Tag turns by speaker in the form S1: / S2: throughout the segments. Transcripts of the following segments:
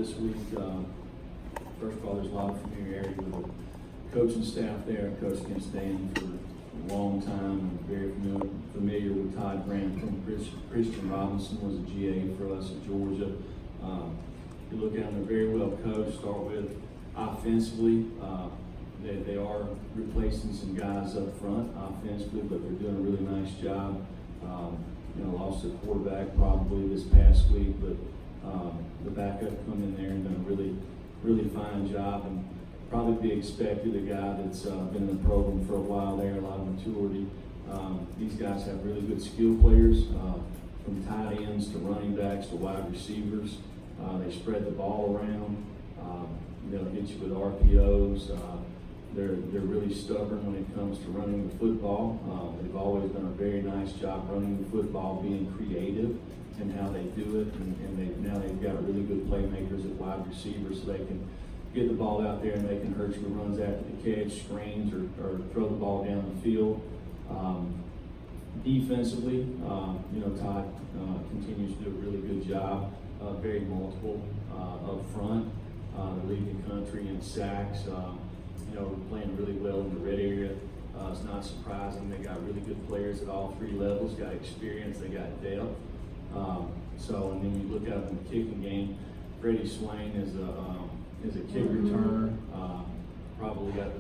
S1: this week. First of all, there's a lot of familiarity with the coaching staff there. Coach can stand for a long time. I'm very familiar with Todd Grant from Christian Robinson, was a GA for us at Georgia. You look at them, they're very well coached. Start with offensively. They are replacing some guys up front offensively, but they're doing a really nice job. Lost a quarterback probably this past week, but the backup come in there and done a really fine job, and probably be expected. A guy that's been in the program for a while there, a lot of maturity. These guys have really good skill players, from tight ends to running backs to wide receivers. They spread the ball around. They'll hit you with RPOs. They're really stubborn when it comes to running the football. They've always done a very nice job running the football, being creative in how they do it, and now they've got really good playmakers at wide receivers, so they can get the ball out there and they can hurt you with runs after the catch, screens, or throw the ball down the field. Defensively, Todd continues to do a really good job, very multiple up front. They lead the country in sacks. We're playing really well in the red area. It's not surprising. They got really good players at all three levels, got experience, they got depth. And then you look out in the kicking game, Freddie Swain is a kick returner, probably got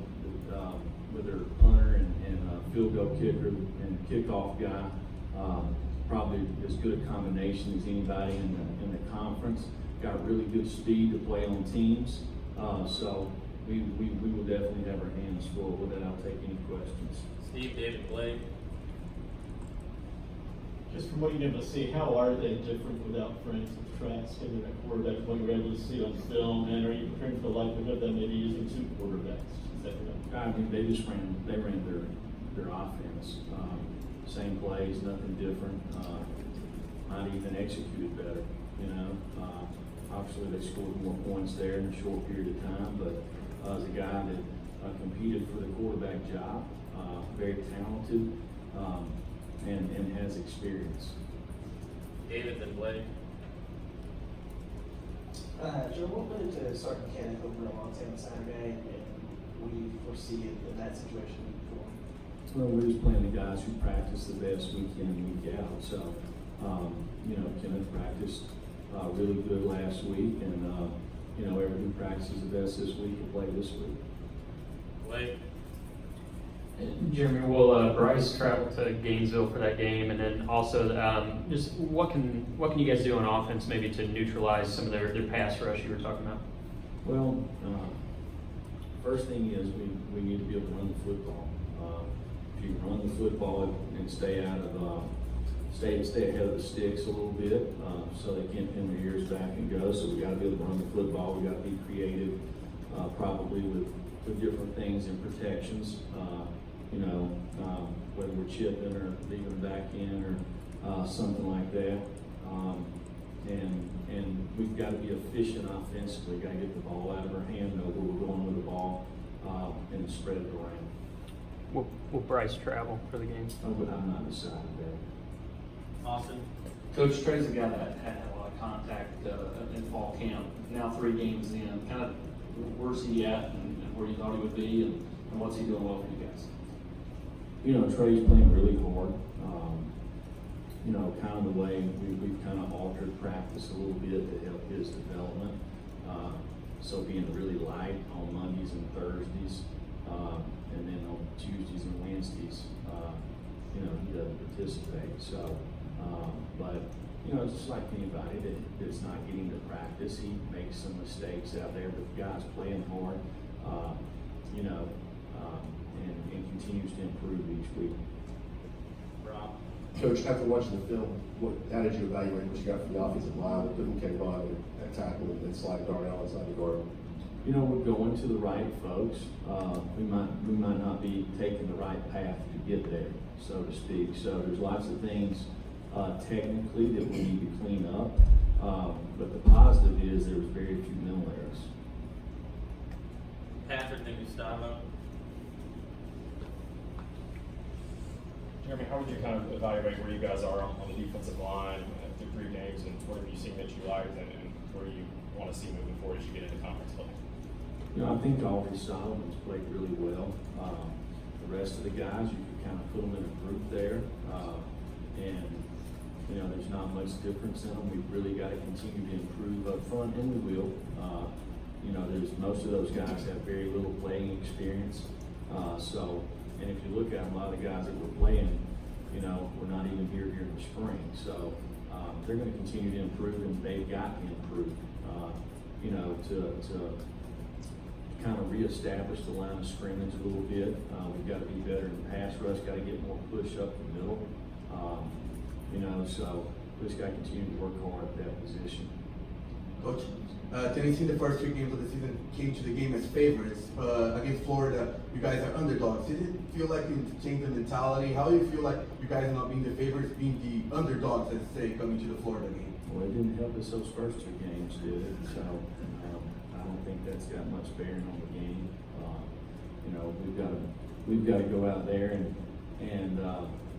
S1: with their punter and field goal kicker and kickoff guy, probably as good a combination as anybody in the conference. Got really good speed to play on teams, so we will definitely have our hands full with that. I'll take any questions.
S2: Steve, David, Blake.
S3: Just from what you've been able to see, how are they different without, for instance, Trask and their quarterback, what you're able to see on film, and are you preparing for the likelihood of them maybe using two quarterbacks? Is that right?
S1: I mean, they ran their offense, same plays, nothing different, not even executed better. Obviously they scored more points there in a short period of time, but as a guy that competed for the quarterback job, very talented, and has experience.
S2: David, then Blake.
S4: Joe, what went into starting Kenneth over at Montana Saturday, and what do you foresee in that situation before?
S1: Well, we're just playing the guys who practice the best week in and week out. So, Kenneth practiced really good last week, and everyone practices the best this week will play this week.
S2: Blake.
S5: Jeremy, will Bryce travel to Gainesville for that game? And then also, just what can you guys do on offense maybe to neutralize some of their pass rush you were talking about?
S1: Well, first thing is we need to be able to run the football. If you run the football and stay out of stay ahead of the sticks a little bit, so they can't pin their ears back and go. So we got to be able to run the football. We got to be creative, probably with different things and protections. Whether we're chipping or leaving back in or something like that. And we've got to be efficient offensively. Got to get the ball out of our hand, know where we're going with the ball, and spread it around.
S5: Will Bryce travel for the game?
S1: Oh, but I'm not decided that.
S2: Austin.
S6: Coach Trey's a guy that had a lot of contact in fall camp. Now 3 games in, kind of where's he at and where you thought he would be, and what's he doing well for you guys?
S1: Trey's playing really hard. Kind of the way we've kind of altered practice a little bit to help his development. So being really light on Mondays and Thursdays, and then on Tuesdays and Wednesdays, he doesn't participate. So, but just like anybody that's not getting to practice, he makes some mistakes out there. But the guy's playing hard, and continues to improve each week.
S2: Rob.
S7: Coach, after watching the film, how did you evaluate what you got from the offensive line that couldn't get by at tackle and slide Darnell inside the guard?
S1: We're going to the right folks. We might not be taking the right path to get there, so to speak. So there's lots of things technically that we need to clean up. But the positive is there was very few mental errors.
S2: Patrick, then Gustavo.
S8: Jeremy, how would you kind of evaluate where you guys are on the defensive line through 3 games, and what have you seen that you liked, and where do you want to see moving forward? forward as you get into conference play?
S1: You know, I think Audrey Solomon's played really well. The rest of the guys, you can kind of put them in a group there. And, you know, there's not much difference in them. We've really got to continue to improve up front, and we will. You know, most of those guys have very little playing experience. And if you look at them, a lot of the guys that we're playing, you know, we're not even here in the spring. So they're going to continue to improve, and they've got to improve, you know, to kind of reestablish the line of scrimmage a little bit. We've got to be better in pass rush, got to get more push up the middle. You know, so we just got to continue to work hard at that position.
S9: Coach, Tennessee, the first 3 games of the season came to the game as favorites. Against Florida, you guys are underdogs. Did it feel like you changed the mentality? How do you feel like you guys are not being the favorites, being the underdogs, let's say, coming to the Florida game?
S1: Well, it didn't help us those first 2 games, did it? So I don't think that's got much bearing on the game. You know, we've got to go out there and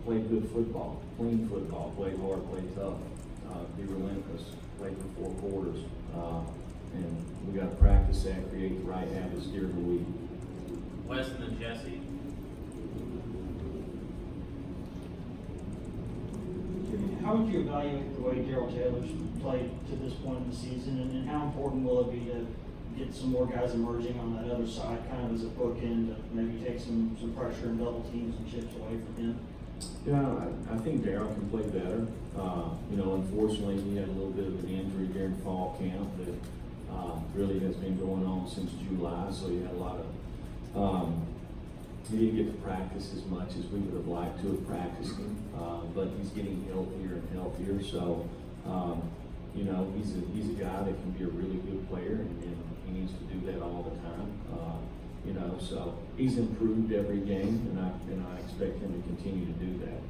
S1: play good football, clean football, play hard, play tough, be relentless, play for 4 quarters. And we got to practice that, create the right habits during the week.
S2: Weston and Jesse.
S10: How would you evaluate the way Darrell Taylor's played to this point in the season, and how important will it be to get some more guys emerging on that other side, kind of as a bookend to maybe take some pressure and double teams and chips away from him?
S1: Yeah, I think Darrell can play better. You know, unfortunately, he had a little bit of an injury during fall camp that really has been going on since July, so he had a lot of, he didn't get to practice as much as we would have liked to have practiced him, but he's getting healthier and healthier, so, you know, he's a guy that can be a really good player, and he needs to do that all the time. You know, so he's improved every game, and I expect him to continue to do that.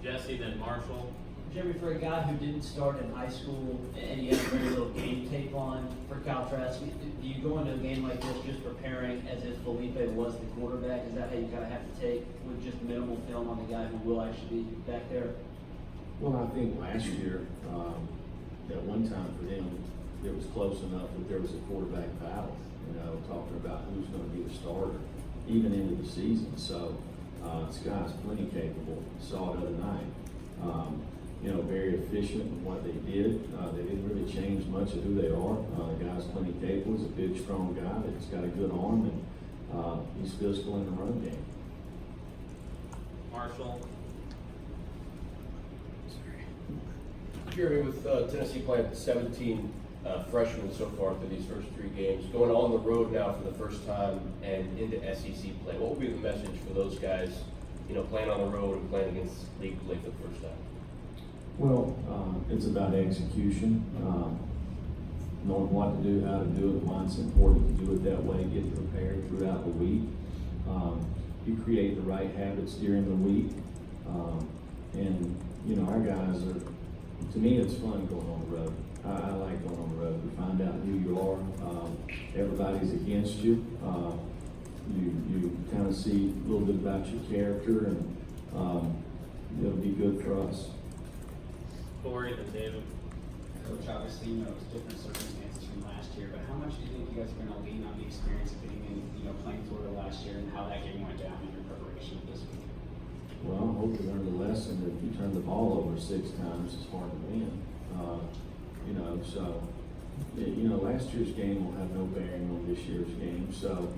S2: Jesse, then Marshall.
S11: Jimmy, for a guy who didn't start in high school and you have very little game tape on for Cal Trask, do you go into a game like this just preparing as if Felipe was the quarterback? Is that how you kind of have to take with just minimal film on the guy who will actually be back there?
S1: Well, I think last year, at one time for them, it was close enough that there was a quarterback battle, you know, talking about who's going to be the starter, even into the season. So, this guy's plenty capable. Saw it the other night. You know, very efficient in what they did. They didn't really change much of who they are. The guy's plenty capable. He's a big, strong guy that's got a good arm, and he's physical in the run game.
S2: Marshall.
S12: Jeremy, with Tennessee playing 17 freshmen so far through these first 3 games, going on the road now for the first time and into SEC play, what would be the message for those guys, you know, playing on the road and playing against league play for the first time?
S1: Well, it's about execution, knowing what to do, how to do it, why it's important to do it that way, get prepared throughout the week. You create the right habits during the week. And, you know, our guys are, to me, it's fun going on the road. I like going on the road. You find out who you are. Everybody's against you. You kind of see a little bit about your character, and it'll be good for us.
S2: Corey, then David.
S13: Coach, obviously, you know, it's different circumstances from last year, but how much do you think you guys are going to lean on the experience of being in, you know, playing Florida last year and how that game went down in your preparation this week?
S1: Well, I hope you learned the lesson that if you turn the ball over 6 times, it's hard to win. You know, so, you know, last year's game will have no bearing on this year's game, so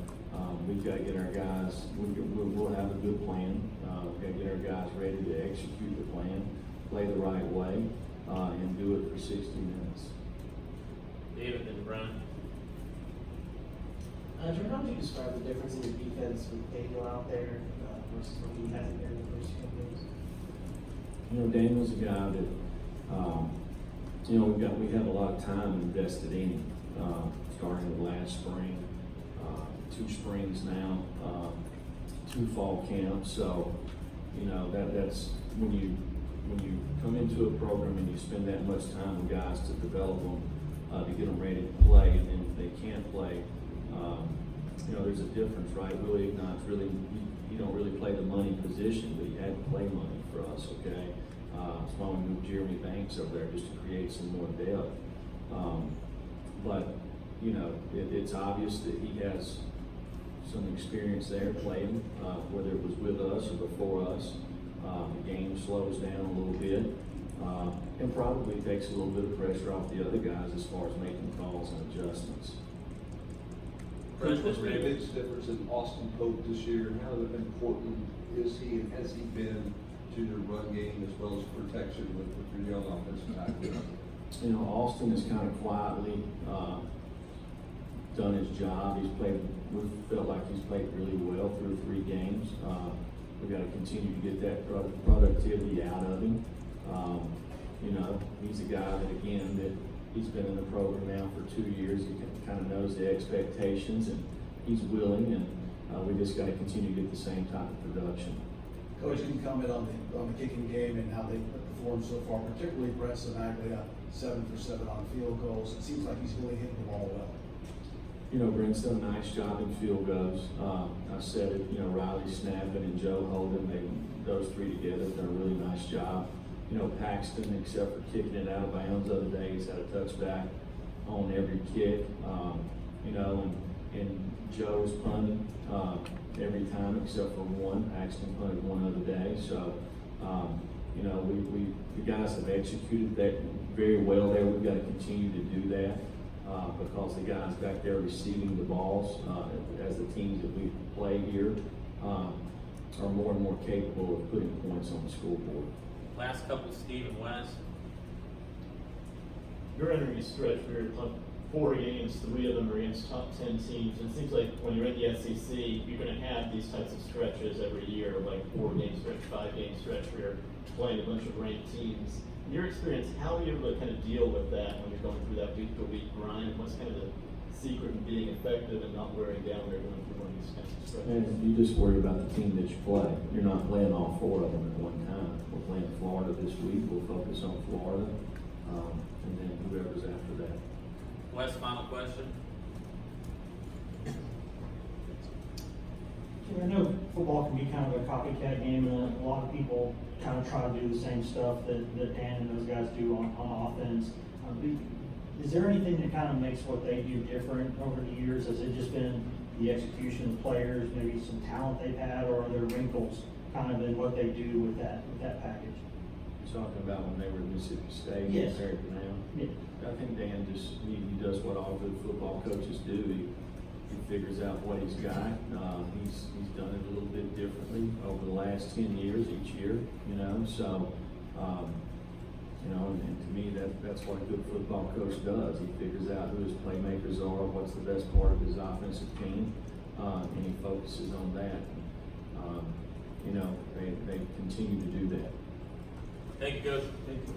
S1: we've got to get our guys, we'll have a good plan. We've got to get our guys ready to execute the plan, play the right way, and do it for 60 minutes.
S2: David, then Brian.
S4: Drew, how would you describe the difference in your defense with Daniel out there versus when he hasn't been in the first 2 games?
S1: You know, Daniel's a guy that, you know, we have a lot of time invested in him, starting with last spring, 2 springs now, 2 fall camps. So, you know, that's when you come into a program and you spend that much time with guys to develop them, to get them ready to play, and then if they can't play, you know, there's a difference, right? Really, you don't really play the money position, but you had to play money for us, okay? That's why we moved Jeremy Banks over there, just to create some more depth. But you know, it's obvious that he has some experience there playing, whether it was with us or before us. The game slows down a little bit, and probably takes a little bit of pressure off the other guys as far as making calls and adjustments.
S14: Coach, what's been the biggest difference in Austin Pope this year, and how important is he and has he been to your run game as well as protection with your young offensive tackle?
S1: You know, Austin has kind of quietly done his job. We felt like he's played really well through 3 games. We've got to continue to get that productivity out of him. You know, he's a guy that, again, that he's been in the program now for 2 years. He kind of knows the expectations, and he's willing, and we just got to continue to get the same type of production.
S15: Coach, can you comment on the kicking game and how they performed so far, particularly Brett Sinaglia, 7 for 7 on field goals. It seems like he's really hitting the ball well.
S1: You know, Brent's done a nice job in field goals. I said it, you know, Riley Snapping and Joe Holden, those 3 together have done a really nice job. You know, Paxton, except for kicking it out of bounds the other day, he's had a touchback on every kick. You know, and Joe's punted every time except for one. Paxton punted one other day. So, you know, the guys have executed that very well there. We've got to continue to do that. Because the guys back there receiving the balls, as the teams that we play here, are more and more capable of putting points on the scoreboard.
S2: Last couple, Steve and Wes.
S3: You're entering a stretch where you're playing 4 games, 3 of them are against top 10 teams. And it seems like when you're in the SEC, you're going to have these types of stretches every year, like 4-game stretch, 5-game stretch, where you're playing a bunch of ranked teams. In your experience, how are you able to kind of deal with that when you're going through that week-to-week grind? What's kind of the secret of being effective and not wearing down when you're going through one of these kinds of stretches?
S1: And you just worry about the team that you play. You're not playing all 4 of them at one time. We're playing Florida this week. We'll focus on Florida, and then whoever's after that.
S2: Wes, final question.
S10: I know football can be kind of a copycat game, and a lot of people kind of try to do the same stuff that Dan and those guys do on offense. Is there anything that kind of makes what they do different over the years? Has it just been the execution of players, maybe some talent they've had, or are there wrinkles kind of in what they do with that package?
S1: You're talking about when they were at Mississippi State compared to now?
S10: Yeah.
S1: I think Dan just, he does what all good football coaches do. He figures out what he's got. He's done it a little bit differently over the last 10 years, each year, you know, so, you know, and to me, that's what a good football coach does. He figures out who his playmakers are, what's the best part of his offensive team, and he focuses on that. You know, they continue to do that.
S2: Thank you, Coach.
S3: Thank you.